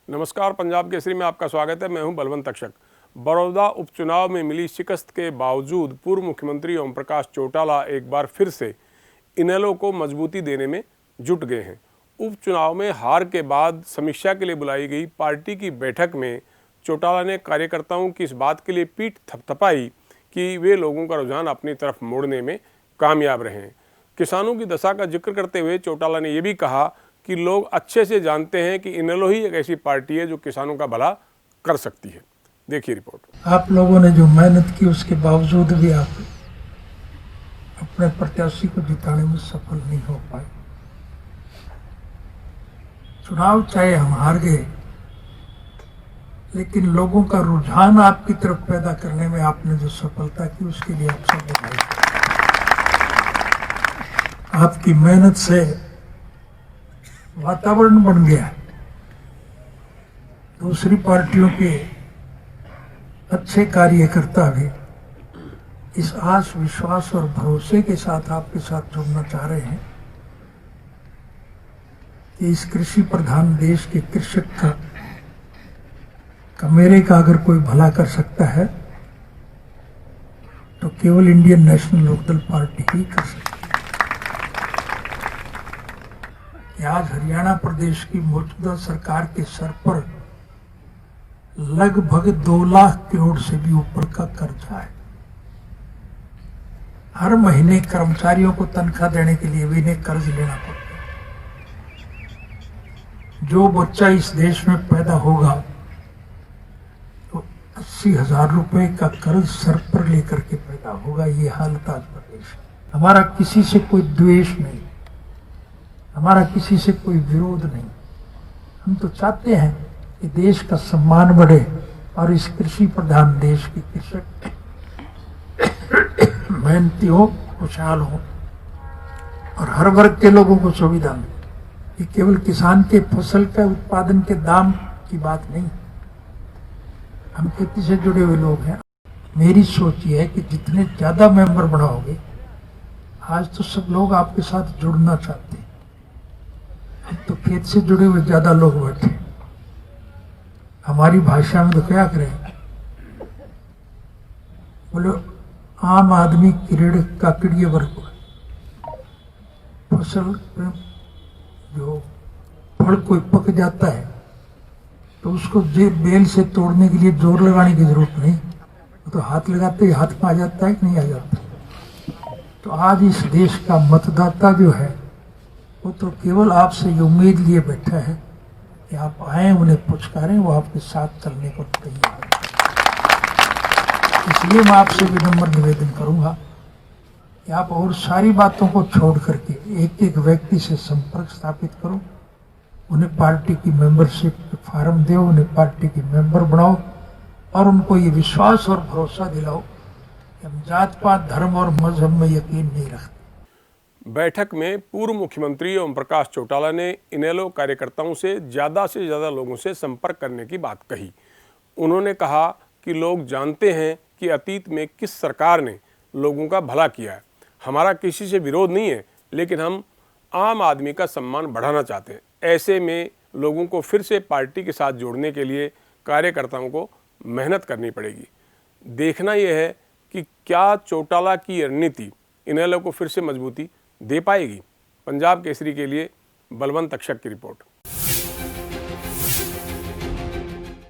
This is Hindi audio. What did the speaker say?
नमस्कार, पंजाब केसरी में आपका स्वागत है। मैं हूं बलवंत तक्षक। बड़ौदा उपचुनाव में मिली शिकस्त के बावजूद पूर्व मुख्यमंत्री ओम प्रकाश चौटाला एक बार फिर से इनेलो को मजबूती देने में जुट गए हैं। उपचुनाव में हार के बाद समीक्षा के लिए बुलाई गई पार्टी की बैठक में चौटाला ने कार्यकर्ताओं की इस बात के लिए पीठ थपथपाई कि वे लोगों का रुझान अपनी तरफ मोड़ने में कामयाब रहे हैं। किसानों की दशा का जिक्र करते हुए चौटाला ने यह भी कहा कि लोग अच्छे से जानते हैं कि इनेलो ही एक ऐसी पार्टी है जो किसानों का भला कर सकती है। देखिए रिपोर्ट। आप लोगों ने जो मेहनत की उसके बावजूद भी आप अपने प्रत्याशी को जिताने में सफल नहीं हो पाए। चुनाव चाहे हम हार गए, लेकिन लोगों का रुझान आपकी तरफ पैदा करने में आपने जो सफलता की उसके लिए आप सब बधाई। आपकी मेहनत से वातावरण बन गया है। दूसरी पार्टियों के अच्छे कार्यकर्ता भी इस आस विश्वास और भरोसे के साथ आपके साथ जुड़ना चाह रहे हैं कि इस कृषि प्रधान देश के कृषक का मेरे का अगर कोई भला कर सकता है तो केवल इंडियन नेशनल लोकदल पार्टी ही कर सकती है। आज हरियाणा प्रदेश की मौजूदा सरकार के सर पर लगभग 2 लाख करोड़ से भी ऊपर का कर्जा है। हर महीने कर्मचारियों को तनख्वाह देने के लिए भी इन्हें कर्ज लेना पड़ता है। जो बच्चा इस देश में पैदा होगा तो 80,000 रुपए का कर्ज सर पर लेकर के पैदा होगा। ये हालत आज प्रदेश है। हमारा किसी से कोई द्वेष नहीं, हमारा किसी से कोई विरोध नहीं। हम तो चाहते हैं कि देश का सम्मान बढ़े और इस कृषि प्रधान देश के कृषक मेहनती हो, खुशहाल हो और हर वर्ग के लोगों को सुविधा मिले। ये केवल किसान के फसल के उत्पादन के दाम की बात नहीं। हम खेती से जुड़े हुए लोग हैं। मेरी सोच ये है कि जितने ज्यादा मेंबर बनाओगे, आज तो सब लोग आपके साथ जुड़ना चाहते हैं, तो खेत से जुड़े हुए ज्यादा लोग बैठे। हमारी भाषा में तो क्या करें, बोले आम आदमी किरण काकड़िए वर्ग। फसल जो फल कोई पक जाता है तो उसको बेल से तोड़ने के लिए जोर लगाने की जरूरत नहीं, वो तो हाथ लगाते ही हाथ में आ जाता है कि नहीं आ जाता। तो आज इस देश का मतदाता जो है वो तो केवल आपसे ये उम्मीद लिए बैठा है कि आप आए, उन्हें पुचकारें, वो आपके साथ चलने को तैयार है। इसलिए मैं आपसे विनम्र निवेदन करूंगा कि आप और सारी बातों को छोड़ करके एक एक व्यक्ति से संपर्क स्थापित करो, उन्हें पार्टी की मेंबरशिप फार्म दो, उन्हें पार्टी की मेंबर बनाओ और उनको ये विश्वास और भरोसा दिलाओ कि हम जात पात धर्म और मजहब में यकीन नहीं रखते। बैठक में पूर्व मुख्यमंत्री ओम प्रकाश चौटाला ने इनेलो कार्यकर्ताओं से ज़्यादा लोगों से संपर्क करने की बात कही। उन्होंने कहा कि लोग जानते हैं कि अतीत में किस सरकार ने लोगों का भला किया है। हमारा किसी से विरोध नहीं है, लेकिन हम आम आदमी का सम्मान बढ़ाना चाहते हैं। ऐसे में लोगों को फिर से पार्टी के साथ जोड़ने के लिए कार्यकर्ताओं को मेहनत करनी पड़ेगी। देखना यह है कि क्या चौटाला की रणनीति इनेलो को फिर से मजबूती दे पाएगी। पंजाब केसरी के लिए बलवंत तक्षक की रिपोर्ट।